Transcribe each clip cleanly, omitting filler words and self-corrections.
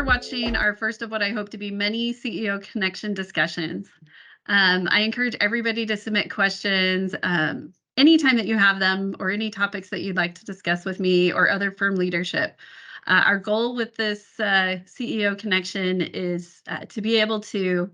for watching our first of what I hope to be many CEO Connection discussions. I encourage everybody to submit questions anytime that you have them, or any topics that you'd like to discuss with me or other firm leadership. Our goal with this CEO Connection is to be able to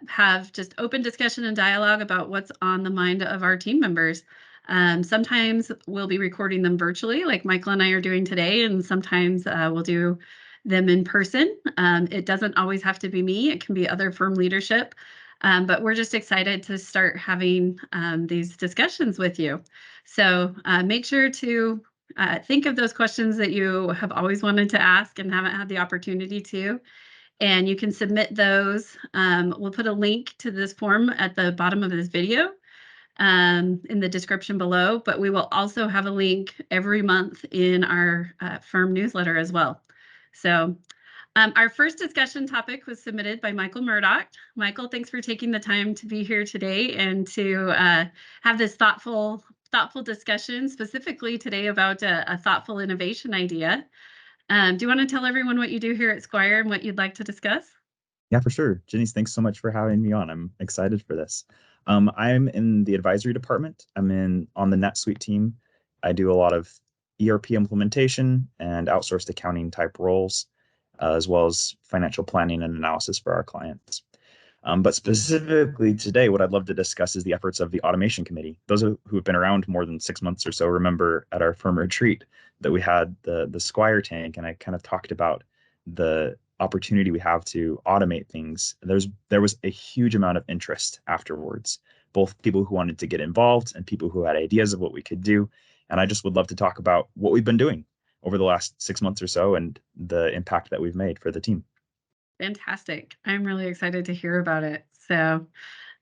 have just open discussion and dialogue about what's on the mind of our team members. Sometimes we'll be recording them virtually, like Michael and I are doing today, and sometimes we'll do them in person. It doesn't always have to be me. It can be other firm leadership. But we're just excited to start having these discussions with you. So make sure to think of those questions that you have always wanted to ask and haven't had the opportunity to. And you can submit those. We'll put a link to this form at the bottom of this video in the description below, but we will also have a link every month in our firm newsletter as well. So our first discussion topic was submitted by Michael Murdock. Michael, thanks for taking the time to be here today and to have this thoughtful discussion specifically today about a thoughtful innovation idea. Do you want to tell everyone what you do here at Squire and what you'd like to discuss? Yeah, for sure. Janice, thanks so much for having me on. I'm excited for this. I'm in the advisory department. I'm on the NetSuite team. I do a lot of ERP implementation and outsourced accounting type roles, as well as financial planning and analysis for our clients. But specifically today, what I'd love to discuss is the efforts of the automation committee. Those who have been around more than 6 months or so remember at our firm retreat that we had the Squire tank, and I kind of talked about the opportunity we have to automate things. There was a huge amount of interest afterwards, both people who wanted to get involved and people who had ideas of what we could do. And I just would love to talk about what we've been doing over the last 6 months or so and the impact that we've made for the team. Fantastic. I'm really excited to hear about it. So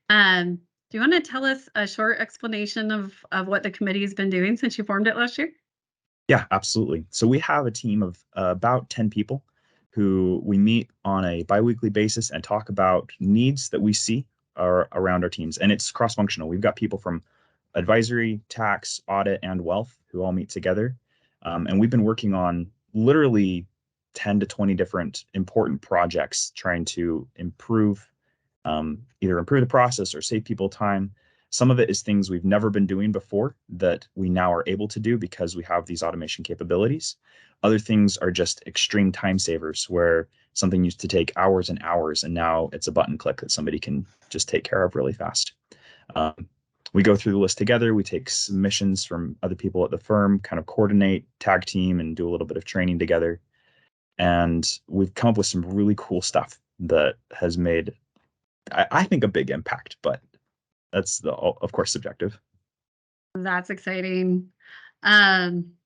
do you want to tell us a short explanation of what the committee has been doing since you formed it last year? Yeah, absolutely. So we have a team of about 10 people who we meet on a biweekly basis and talk about needs that we see around our teams. And it's cross-functional. We've got people from advisory, tax, audit, and wealth who all meet together. And we've been working on literally 10 to 20 different important projects trying to either improve the process or save people time. Some of it is things we've never been doing before that we now are able to do because we have these automation capabilities. Other things are just extreme time savers where something used to take hours and hours, and now it's a button click that somebody can just take care of really fast. We go through the list together. We take submissions from other people at the firm, kind of coordinate, tag team, and do a little bit of training together. And we've come up with some really cool stuff that has made, I think, a big impact, but that's, of course, subjective. That's exciting.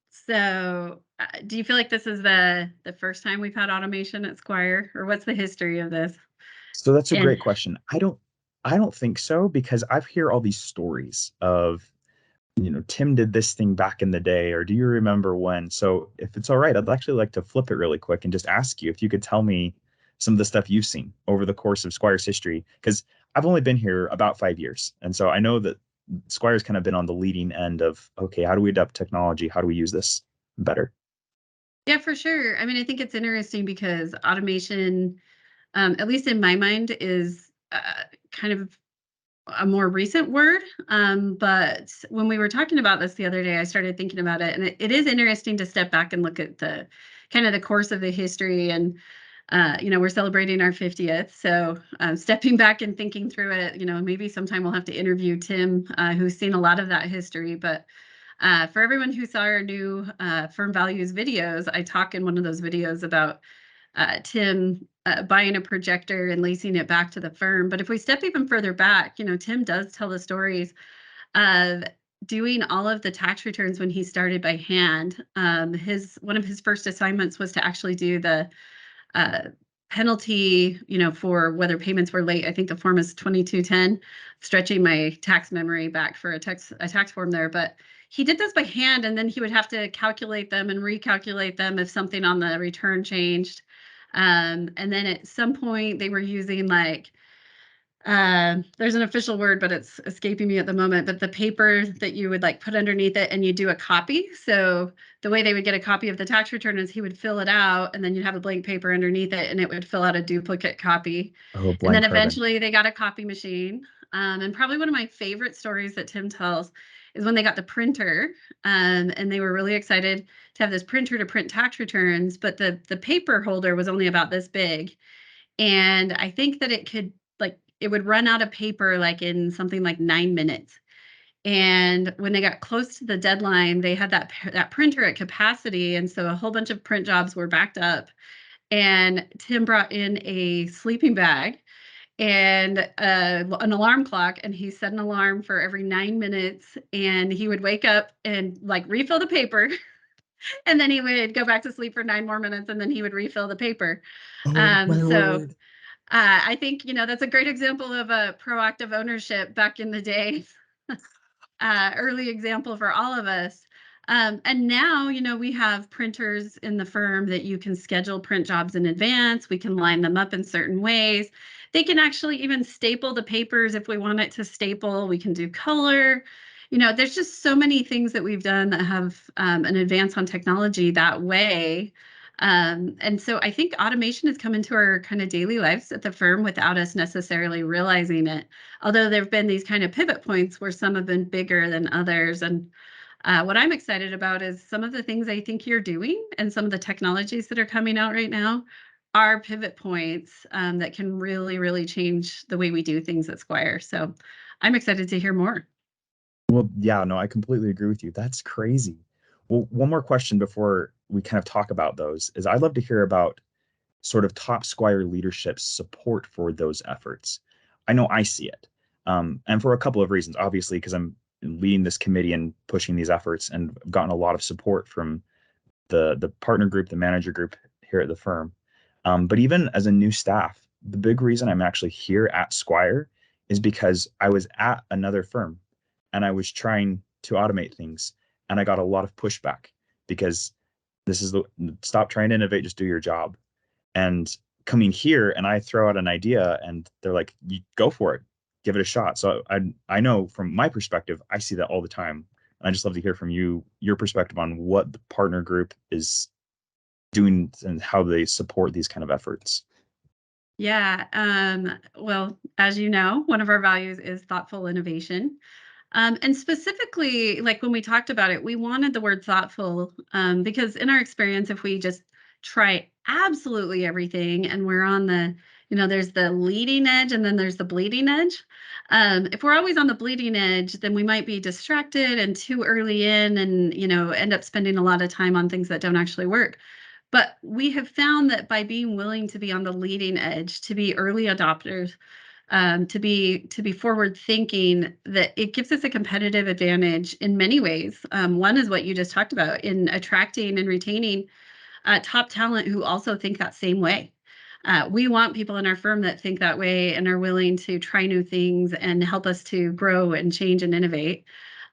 So do you feel like this is the first time we've had automation at Squire, or what's the history of this? So that's a great question. I don't think so, because I've heard all these stories of, Tim did this thing back in the day, or do you remember when? So if it's all right, I'd actually like to flip it really quick and just ask you if you could tell me some of the stuff you've seen over the course of Squire's history, because I've only been here about 5 years. And so I know that Squire's kind of been on the leading end of, okay, how do we adapt technology? How do we use this better? Yeah, for sure. I mean, I think it's interesting because automation, at least in my mind, is kind of a more recent word. But when we were talking about this the other day, I started thinking about it, and it is interesting to step back and look at the kind of the course of the history. And we're celebrating our 50th, so stepping back and thinking through it, maybe sometime we'll have to interview Tim, who's seen a lot of that history. But for everyone who saw our new Firm Values videos, I talk in one of those videos about Tim buying a projector and leasing it back to the firm. But if we step even further back, Tim does tell the stories of doing all of the tax returns when he started by hand. One of his first assignments was to actually do the penalty, for whether payments were late. I think the form is 2210, stretching my tax memory back for a tax form there. But he did this by hand, and then he would have to calculate them and recalculate them if something on the return changed. And then at some point they were using There's an official word, but it's escaping me at the moment, but the paper that you would like put underneath it and you do a copy. So the way they would get a copy of the tax return is he would fill it out and then you'd have a blank paper underneath it and it would fill out a duplicate copy. Oh, And then blank carbon. eventually they got a copy machine. And probably one of my favorite stories that Tim tells is when they got the printer, and they were really excited to have this printer to print tax returns, but the paper holder was only about this big. And I think that it could, like, it would run out of paper like in something like 9 minutes. And when they got close to the deadline, they had that printer at capacity, and so a whole bunch of print jobs were backed up. And Tim brought in a sleeping bag and an alarm clock, and he set an alarm for every 9 minutes, and he would wake up and like refill the paper, and then he would go back to sleep for 9 more minutes, and then he would refill the paper. Oh my So word. I think, that's a great example of a proactive ownership back in the day, early example for all of us. And now, we have printers in the firm that you can schedule print jobs in advance. We can line them up in certain ways. They can actually even staple the papers if we want it to staple. We can do color. There's just so many things that we've done that have an advance on technology that way. And so I think automation has come into our kind of daily lives at the firm without us necessarily realizing it. Although there have been these kind of pivot points where some have been bigger than others. And what I'm excited about is some of the things I think you're doing and some of the technologies that are coming out right now are pivot points that can really, really change the way we do things at Squire. So I'm excited to hear more. Well, yeah, no, I completely agree with you. That's crazy. Well, one more question before we kind of talk about those is I'd love to hear about sort of top Squire leadership's support for those efforts. I know I see it, and for a couple of reasons. Obviously, because I'm leading this committee and pushing these efforts, and I've gotten a lot of support from the partner group, the manager group here at the firm. But even as a new staff, the big reason I'm actually here at Squire is because I was at another firm and I was trying to automate things, and I got a lot of pushback because this is the stop trying to innovate, just do your job. And coming here and I throw out an idea and they're like, you go for it, give it a shot. So I know from my perspective, I see that all the time. And I just love to hear from you, your perspective on what the partner group is doing and how they support these kind of efforts. Yeah. Well, as you know, one of our values is thoughtful innovation. And specifically, like when we talked about it, we wanted the word thoughtful because in our experience, if we just try absolutely everything and we're on there's the leading edge and then there's the bleeding edge. If we're always on the bleeding edge, then we might be distracted and too early in and, end up spending a lot of time on things that don't actually work. But we have found that by being willing to be on the leading edge, to be early adopters, to be forward thinking, that it gives us a competitive advantage in many ways. One is what you just talked about in attracting and retaining top talent who also think that same way. We want people in our firm that think that way and are willing to try new things and help us to grow and change and innovate.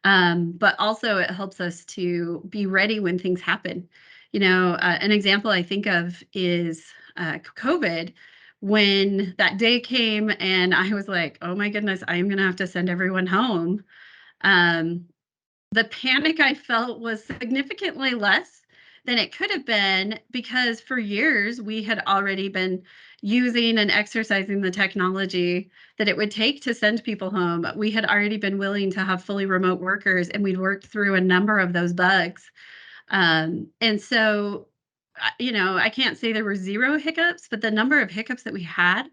But also, it helps us to be ready when things happen. An example I think of is COVID, when that day came and I was like, oh my goodness, I am going to have to send everyone home. Um, the panic I felt was significantly less than it could have been because for years we had already been using and exercising the technology that it would take to send people home. We had already been willing to have fully remote workers, and we'd worked through a number of those bugs. And so, I can't say there were zero hiccups, but the number of hiccups that we had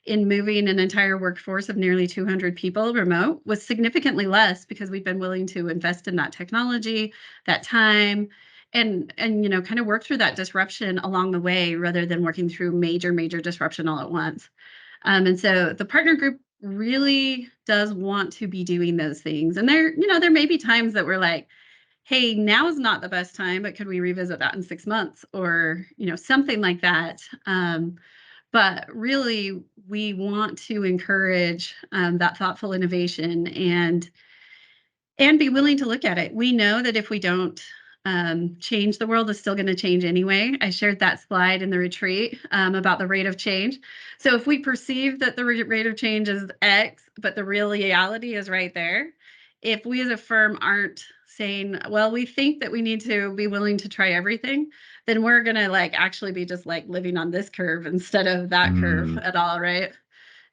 in moving an entire workforce of nearly 200 people remote was significantly less because we've been willing to invest in that technology, that time, and kind of work through that disruption along the way rather than working through major disruption all at once. And so the partner group really does want to be doing those things. And there may be times that we're like, hey, now is not the best time, but could we revisit that in 6 months or, something like that. But really, we want to encourage that thoughtful innovation and be willing to look at it. We know that if we don't change. The world is still going to change anyway. I shared that slide in the retreat about the rate of change. So if we perceive that the rate of change is X, but the real reality is right there, if we as a firm aren't saying, well, we think that we need to be willing to try everything, then we're going to like actually be just like living on this curve instead of that curve at all, right?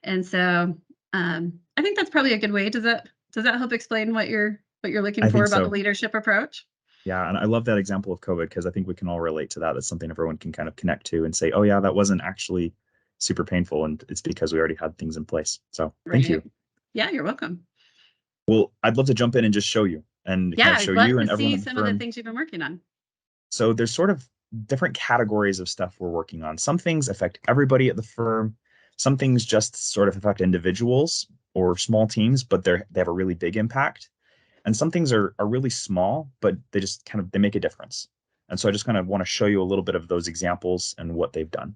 And so I think that's probably a good way. Does that help explain what you're looking I for think about the so. leadership approach? Yeah, and I love that example of COVID because I think we can all relate to that. That's something everyone can kind of connect to and say, oh yeah, that wasn't actually super painful, and it's because we already had things in place. So thank you. Right. Yeah, you're welcome. Well, I'd love to jump in and just show you and kind Yeah, of I'd show love you to and everyone see at the some of the firm. things you've been working on. So there's sort of different categories of stuff we're working on. Some things affect everybody at the firm. Some things just sort of affect individuals or small teams, but they have a really big impact. And some things are really small, but they just kind of they make a difference. And so I just kind of want to show you a little bit of those examples and what they've done.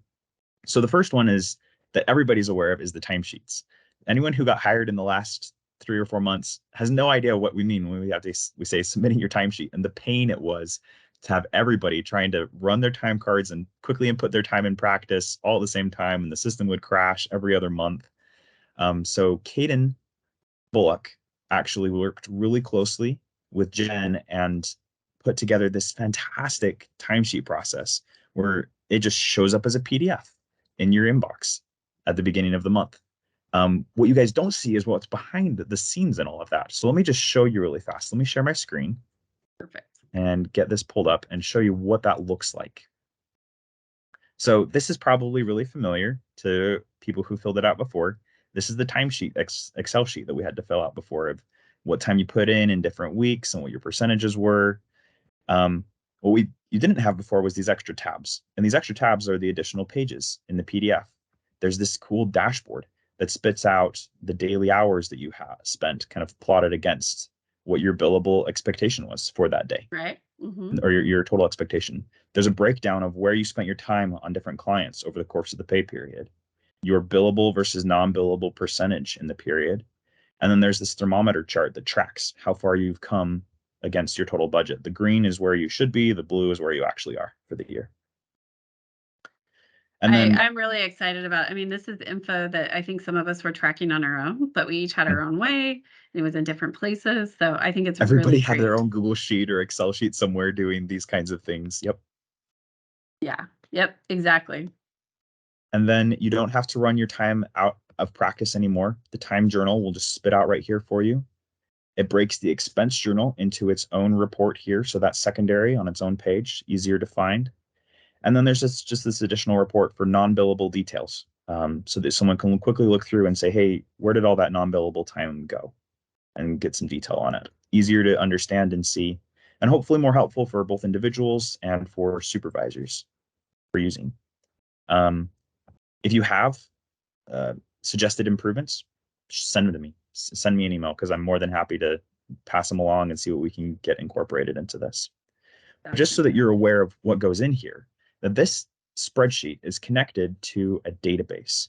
So the first one is that everybody's aware of is the timesheets. Anyone who got hired in the last 3 or 4 months has no idea what we mean when we say submitting your timesheet and the pain it was to have everybody trying to run their time cards and quickly input their time in practice all at the same time, and the system would crash every other month. So Caden Bullock actually worked really closely with Jen and put together this fantastic timesheet process where it just shows up as a PDF in your inbox at the beginning of the month. What you guys don't see is what's behind the scenes and all of that. So let me just show you really fast. Let me share my screen. Perfect. And get this pulled up and show you what that looks like. So this is probably really familiar to people who filled it out before. This is the timesheet Excel sheet that we had to fill out before of what time you put in different weeks and what your percentages were. What you didn't have before was these extra tabs, and these extra tabs are the additional pages in the PDF. There's this cool dashboard that spits out the daily hours that you have spent, kind of plotted against what your billable expectation was for that day. Right. Or your total expectation. There's a breakdown of where you spent your time on different clients over the course of the pay period, your billable versus non-billable percentage in the period. And then there's this thermometer chart that tracks how far you've come against your total budget. The green is where you should be, the blue is where you actually are for the year. And then I'm really excited about, I mean, this is info that I think some of us were tracking on our own, but we each had our own way. And it was in different places. So I think it's everybody really had great. their own Google Sheet or Excel sheet somewhere doing these kinds of things. Yep. Yeah. Yep. Exactly. And then you don't have to run your time out of practice anymore. The time journal will just spit out right here for you. It breaks the expense journal into its own report here. So that's secondary on its own page, easier to find. And then there's just this additional report for non-billable details, so that someone can quickly look through and say, hey, where did all that non-billable time go? And get some detail on it. Easier to understand and see, and hopefully more helpful for both individuals and for supervisors for using. If you have suggested improvements, send them to me. Send me an email because I'm more than happy to pass them along and see what we can get incorporated into this. Just so that you're aware of what goes in here, that this spreadsheet is connected to a database.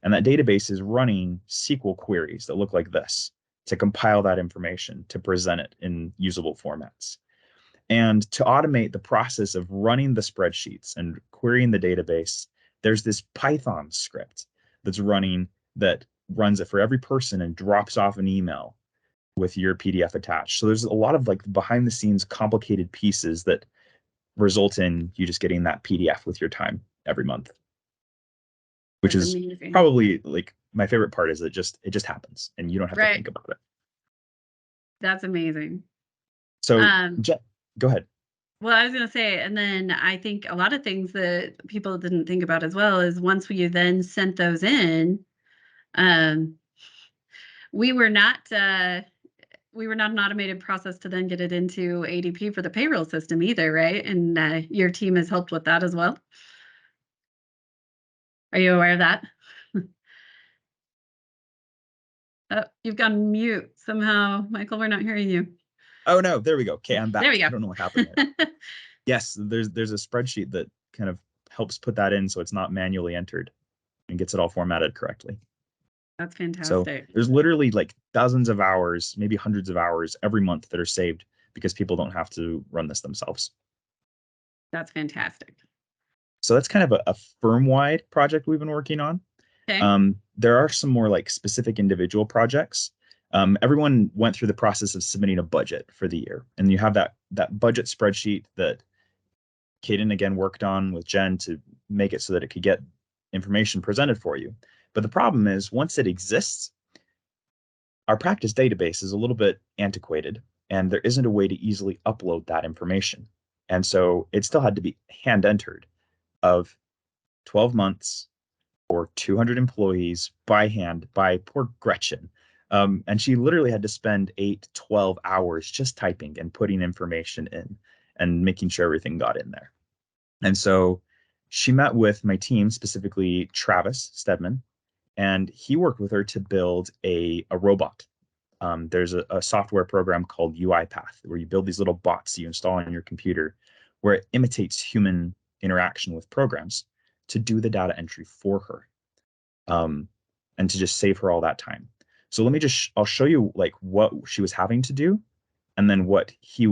And that database is running SQL queries that look like this to compile that information, to present it in usable formats. And to automate the process of running the spreadsheets and querying the database, there's this Python script that's running that runs it for every person and drops off an email with your PDF attached. So there's a lot of like behind the scenes complicated pieces that result in you just getting that PDF with your time every month, which That's is amazing. probably like my favorite part is it just happens and you don't have to think about it. That's amazing. So go ahead. Well, I was going to say, and then I think a lot of things that people didn't think about as well is once we then sent those in, um, we were not an automated process to then get it into ADP for the payroll system either, right? And your team has helped with that as well. Are you aware of that? Oh, you've gone mute somehow, Michael. We're not hearing you. Oh no, there we go. Okay, I'm back. There we go. I don't know what happened there. Yes, there's a spreadsheet that kind of helps put that in so it's not manually entered and gets it all formatted correctly. That's fantastic. So there's literally like dozens of hours, maybe hundreds of hours every month that are saved because people don't have to run this themselves. That's fantastic. So that's kind of a firm-wide project we've been working on. Okay. There are some more like specific individual projects. Everyone went through the process of submitting a budget for the year, and you have that budget spreadsheet that Kaden again worked on with Jen to make it so that it could get information presented for you. But the problem is, once it exists, our practice database is a little bit antiquated, and there isn't a way to easily upload that information. And so it still had to be hand entered of 12 months or 200 employees by hand by poor Gretchen. And she literally had to spend 8-12 hours just typing and putting information in and making sure everything got in there. And so she met with my team, specifically Travis Stedman, and he worked with her to build a robot. There's a software program called UiPath where you build these little bots you install on your computer where it imitates human interaction with programs to do the data entry for her, and to just save her all that time. So I'll show you like what she was having to do, and then what he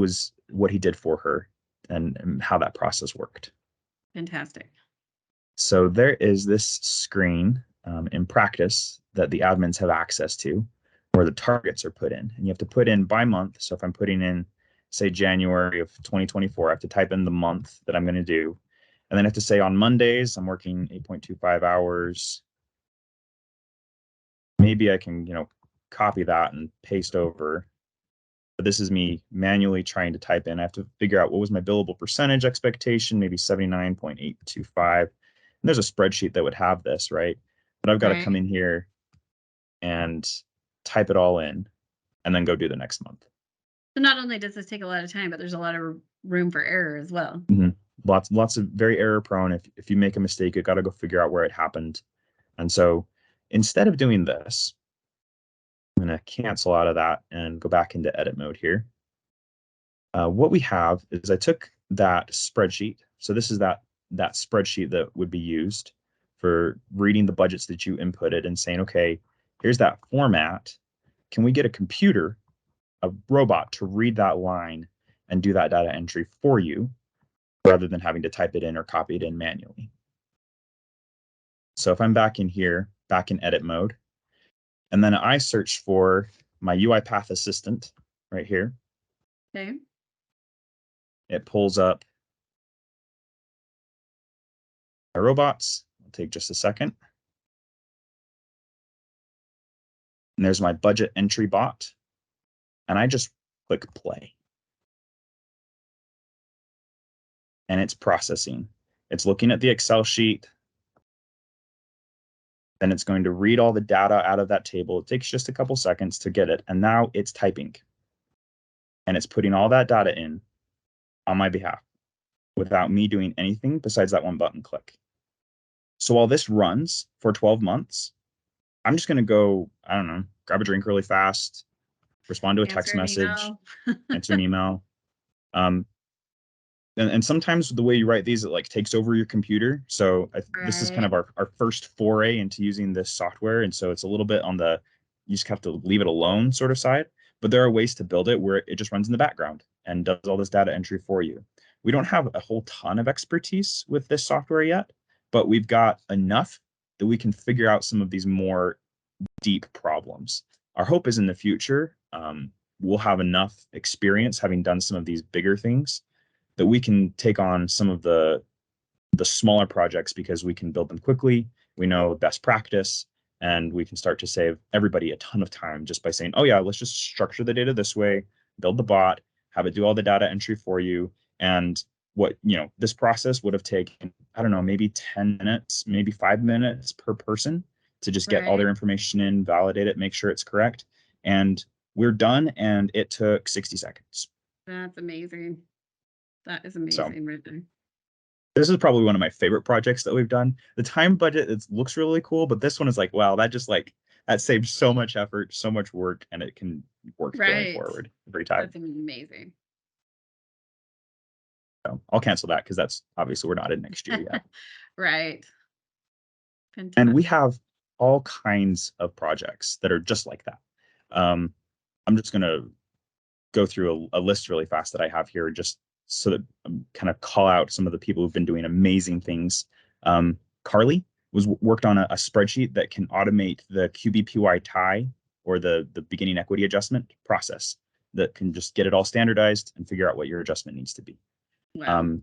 did for her, and how that process worked. Fantastic. So there is this screen in practice that the admins have access to where the targets are put in, and you have to put in by month. So if I'm putting in, say, January of 2024, I have to type in the month that I'm going to do, and then I have to say on Mondays I'm working 8.25 hours. Maybe I can, copy that and paste over. But this is me manually trying to type in. I have to figure out what was my billable percentage expectation, maybe 79.825. And there's a spreadsheet that would have this, right? But I've got to come in here and type it all in and then go do the next month. So not only does this take a lot of time, but there's a lot of room for error as well. Mm-hmm. Lots of very error prone. If you make a mistake, you got to go figure out where it happened. And so instead of doing this, I'm going to cancel out of that and go back into edit mode here. What we have is I took that spreadsheet. So this is that spreadsheet that would be used for reading the budgets that you inputted and saying, okay, here's that format. Can we get a computer, a robot, to read that line and do that data entry for you rather than having to type it in or copy it in manually? So if I'm back in here, back in edit mode, and then I search for my UiPath assistant right here. Okay. It pulls up my robots. It'll take just a second. And there's my budget entry bot. And I just click play. And it's processing. It's looking at the Excel sheet. Then it's going to read all the data out of that table. It takes just a couple seconds to get it. And now it's typing. And it's putting all that data in on my behalf without me doing anything besides that one button click. So while this runs for 12 months, I'm just going to go, I don't know, grab a drink really fast, respond to a text message, answer an email. And sometimes the way you write these, it like takes over your computer. So this is kind of our first foray into using this software. And so it's a little bit on the, you just have to leave it alone sort of side. But there are ways to build it where it just runs in the background and does all this data entry for you. We don't have a whole ton of expertise with this software yet, but we've got enough that we can figure out some of these more deep problems. Our hope is in the future, we'll have enough experience having done some of these bigger things that we can take on some of the smaller projects because we can build them quickly. We know best practice, and we can start to save everybody a ton of time just by saying, oh yeah, let's just structure the data this way, build the bot, have it do all the data entry for you. And what, this process would have taken, I don't know, maybe 10 minutes, maybe 5 minutes per person to just get all their information in, validate it, make sure it's correct. And we're done. And it took 60 seconds. That's amazing. That is amazing right there. This is probably one of my favorite projects that we've done. The time budget, it looks really cool, but this one is like, wow, that just that saved so much effort, so much work, and it can work going forward every time. That's amazing. So I'll cancel that because that's obviously we're not in next year yet. Right. Fantastic. And we have all kinds of projects that are just like that. I'm just going to go through a list really fast that I have here, just so that kind of call out some of the people who've been doing amazing things. Carly worked on a spreadsheet that can automate the QBPY tie, or the beginning equity adjustment process, that can just get it all standardized and figure out what your adjustment needs to be. Wow.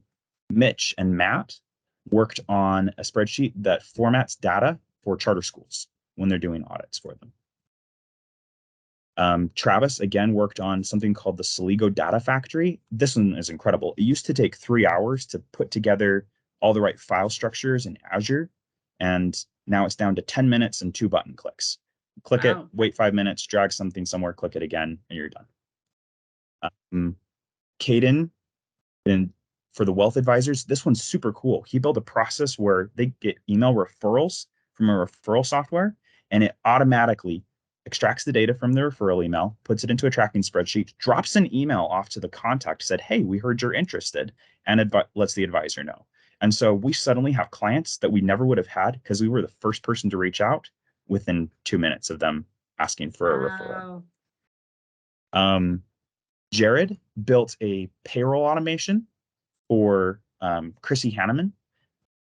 Mitch and Matt worked on a spreadsheet that formats data for charter schools when they're doing audits for them. Travis, again, worked on something called the Saligo Data Factory. This one is incredible. It used to take 3 hours to put together all the right file structures in Azure, and now it's down to 10 minutes and 2 button clicks. Click it, wait 5 minutes, drag something somewhere, click it again, and you're done. Caden, and for the wealth advisors, this one's super cool. He built a process where they get email referrals from a referral software, and it automatically extracts the data from the referral email, puts it into a tracking spreadsheet, drops an email off to the contact, said, hey, we heard you're interested, and lets the advisor know. And so we suddenly have clients that we never would have had because we were the first person to reach out within 2 minutes of them asking for a referral. Jared built a payroll automation for Chrissy Hanneman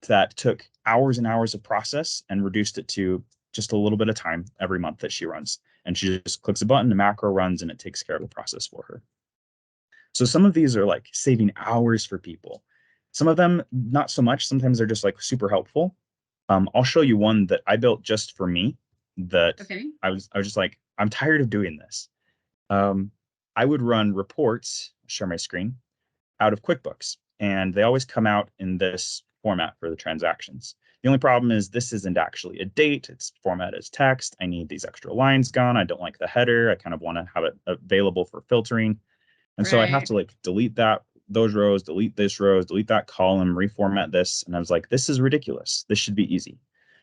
that took hours and hours of process and reduced it to just a little bit of time every month that she runs. And she just clicks a button, the macro runs, and it takes care of the process for her. So some of these are like saving hours for people. Some of them, not so much. Sometimes they're just like super helpful. I'll show you one that I built just for me that I was just like, I'm tired of doing this. I would run reports, share my screen, out of QuickBooks, and they always come out in this format for the transactions. The only problem is this isn't actually a date. It's formatted as text. I need these extra lines gone. I don't like the header. I kind of want to have it available for filtering. And so I'd have to like delete those rows, delete this rows, delete that column, reformat this. And I was like, this is ridiculous. This should be easy.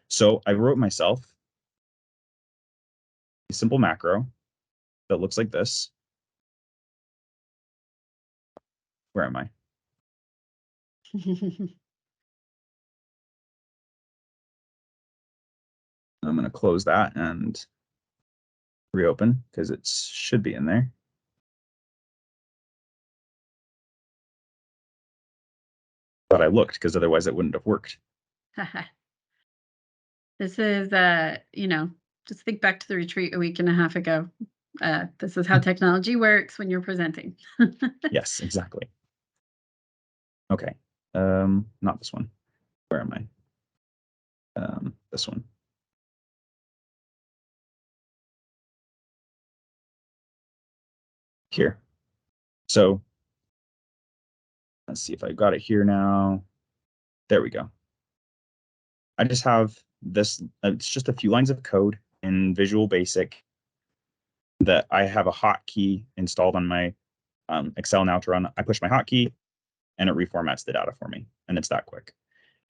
So I wrote myself a simple macro that looks like this. Where am I? I'm going to close that and reopen because it should be in there. But I looked because otherwise it wouldn't have worked. This is, just think back to the retreat a week and a half ago. This is how technology works when you're presenting. Yes, exactly. Okay. Not this one. Where am I? This one. Here. So let's see if I got it here now. There we go. I just have this, it's just a few lines of code in Visual Basic that I have a hotkey installed on my Excel now to run. I push my hotkey and it reformats the data for me, and it's that quick.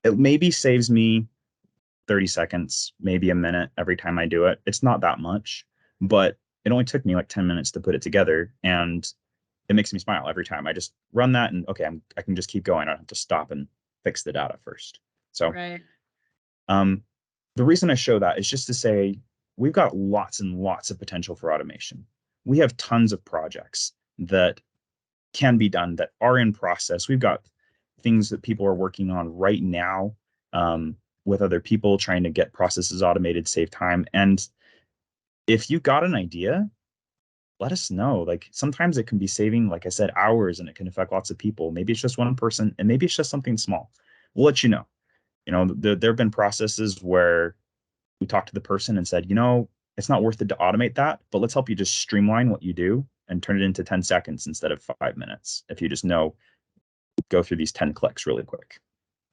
It maybe saves me 30 seconds, maybe a minute every time I do it. It's not that much, but it only took me like 10 minutes to put it together, and it makes me smile every time. I just run that and okay, I can just keep going. I don't have to stop and fix the data first. So the reason I show that is just to say we've got lots and lots of potential for automation. We have tons of projects that can be done, that are in process. We've got things that people are working on right now with other people trying to get processes automated, save time. And if you got an idea, let us know. Like sometimes it can be saving, like I said, hours, and it can affect lots of people. Maybe it's just one person, and maybe it's just something small. We'll let you know. There have been processes where we talked to the person and said, it's not worth it to automate that, but let's help you just streamline what you do and turn it into 10 seconds instead of 5 minutes. If you just go through these 10 clicks really quick.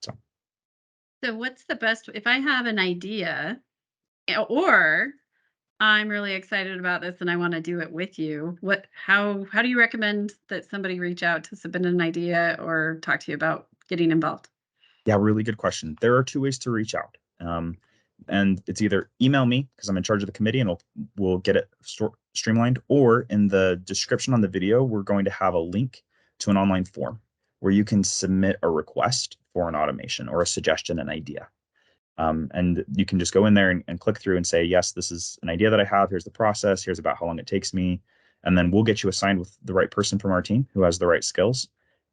So what's the best, if I have an idea or I'm really excited about this and I want to do it with you, how do you recommend that somebody reach out to submit an idea or talk to you about getting involved? Yeah, really good question. There are 2 ways to reach out. And it's either email me because I'm in charge of the committee and we'll get it streamlined, or in the description on the video, we're going to have a link to an online form where you can submit a request for an automation or a suggestion, an idea. And you can just go in there and click through and say, yes, this is an idea that I have. Here's the process. Here's about how long it takes me. And then we'll get you assigned with the right person from our team who has the right skills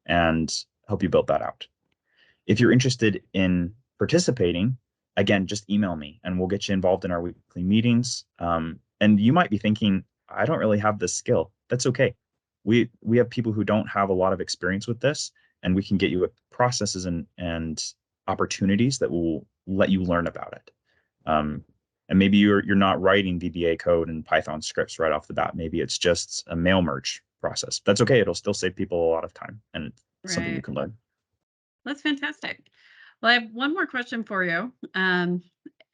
and help you build that out. If you're interested in participating, again, just email me and we'll get you involved in our weekly meetings. And you might be thinking, I don't really have this skill. That's okay. We have people who don't have a lot of experience with this, and we can get you with processes and opportunities that will let you learn about it. And maybe you're not writing VBA code and Python scripts right off the bat. Maybe it's just a mail merge process. That's okay. It'll still save people a lot of time, and it's something you Right. can learn. That's fantastic. Well, I have one more question for you, and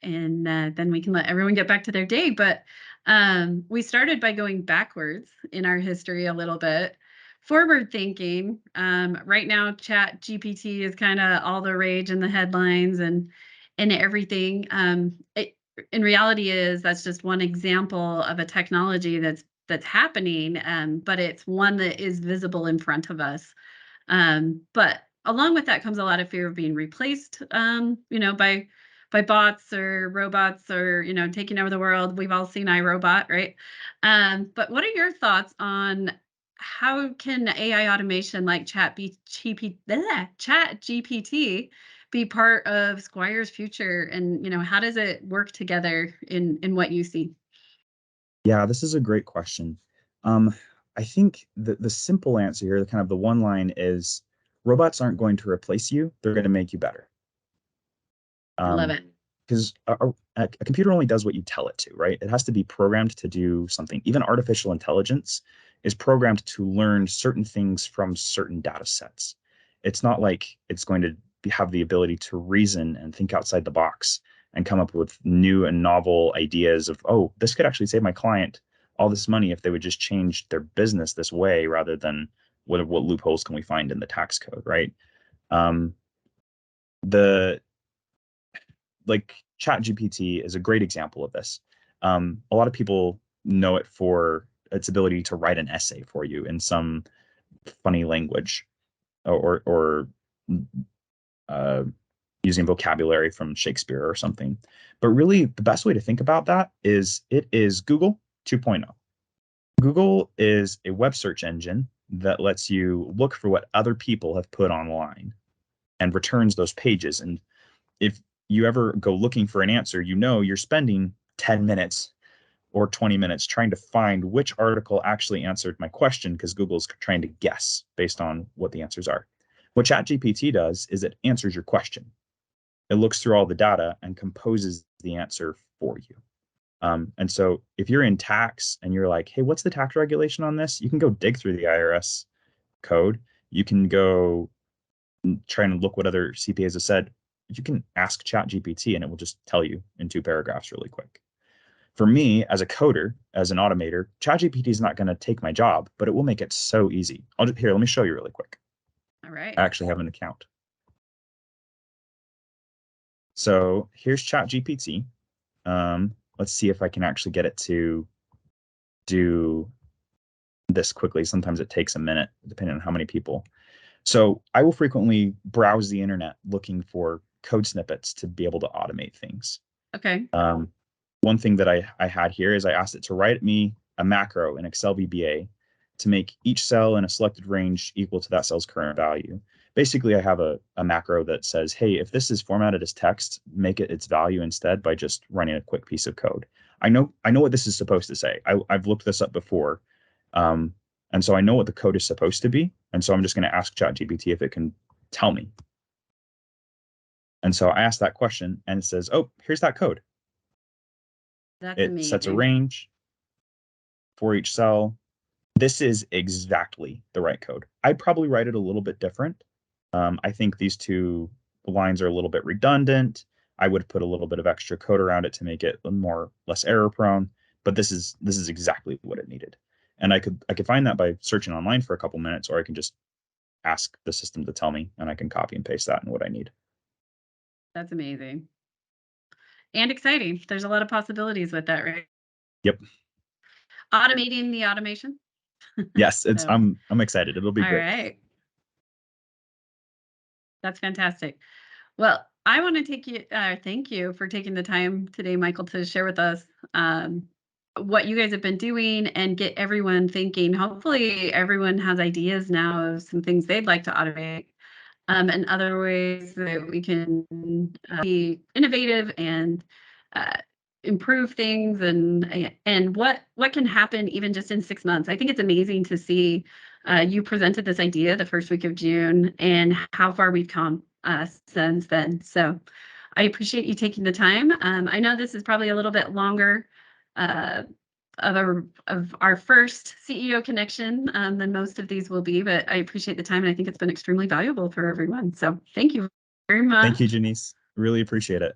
then we can let everyone get back to their day. But we started by going backwards in our history a little bit. Forward thinking. Right now, Chat GPT is kind of all the rage in the headlines and everything. In reality, is that's just one example of a technology that's happening, but it's one that is visible in front of us. But along with that comes a lot of fear of being replaced, by bots or robots or taking over the world. We've all seen iRobot, right? But what are your thoughts on how can AI automation like Chat GPT be part of Squire's future, and how does it work together in what you see? Yeah, this is a great question. Um, I think the simple answer here, the kind of the one line is robots aren't going to replace you, they're going to make you better. I love Um, it. because a computer only does what you tell it to, right? It has to be programmed to do something. Even artificial intelligence is programmed to learn certain things from certain data sets. It's not like it's going to have the ability to reason and think outside the box and come up with new and novel ideas of, oh, this could actually save my client all this money if they would just change their business this way rather than what loopholes can we find in the tax code, right? Um, the like Chat GPT is a great example of this. A lot of people know it for its ability to write an essay for you in some funny language or uh, using vocabulary from Shakespeare or something. But really, the best way to think about that is it is Google 2.0. Google is a web search engine that lets you look for what other people have put online and returns those pages. And if you ever go looking for an answer, you're spending 10 minutes or 20 minutes trying to find which article actually answered my question because Google's trying to guess based on what the answers are. What ChatGPT does is it answers your question. It looks through all the data and composes the answer for you. And so if you're in tax and you're like, hey, what's the tax regulation on this? You can go dig through the IRS code. You can go try and look what other CPAs have said. You can ask ChatGPT and it will just tell you in 2 paragraphs really quick. For me, as a coder, as an automator, ChatGPT is not going to take my job, but it will make it so easy. Here, let me show you really quick. All right. I actually have an account. So here's ChatGPT. Let's see if I can actually get it to do this quickly. Sometimes it takes a minute, depending on how many people. So I will frequently browse the internet looking for code snippets to be able to automate things. Okay. One thing that I had here is I asked it to write me a macro in Excel VBA to make each cell in a selected range equal to that cell's current value. Basically, I have a macro that says, hey, if this is formatted as text, make it its value instead by just running a quick piece of code. I know what this is supposed to say. I've looked this up before. And so I know what the code is supposed to be. And so I'm just going to ask ChatGPT if it can tell me. And so I asked that question and it says, oh, here's that code. That's It sets a amazing. range for each cell. This is exactly the right code. I'd probably write it a little bit different. I think these two lines are a little bit redundant. I would put a little bit of extra code around it to make it less error prone, but this is exactly what it needed. And I could find that by searching online for a couple minutes, or I can just ask the system to tell me and I can copy and paste that in what I need. That's amazing. And exciting. There's a lot of possibilities with that, right? Yep. Automating the automation. Yes, it's So, I'm excited. It'll be all great. right. That's fantastic. Well, I want to thank you for taking the time today, Michael, to share with us. what you guys have been doing and get everyone thinking. Hopefully, everyone has ideas now of some things they'd like to automate, and other ways that we can be innovative and uh, improve things, and what can happen even just in 6 months. I think it's amazing to see you presented this idea the first week of June and how far we've come since then. So I appreciate you taking the time. I know this is probably a little bit longer uh, of our first CEO connection than most of these will be, but I appreciate the time and I think it's been extremely valuable for everyone. So thank you very much. Thank you, Janice. Really appreciate it.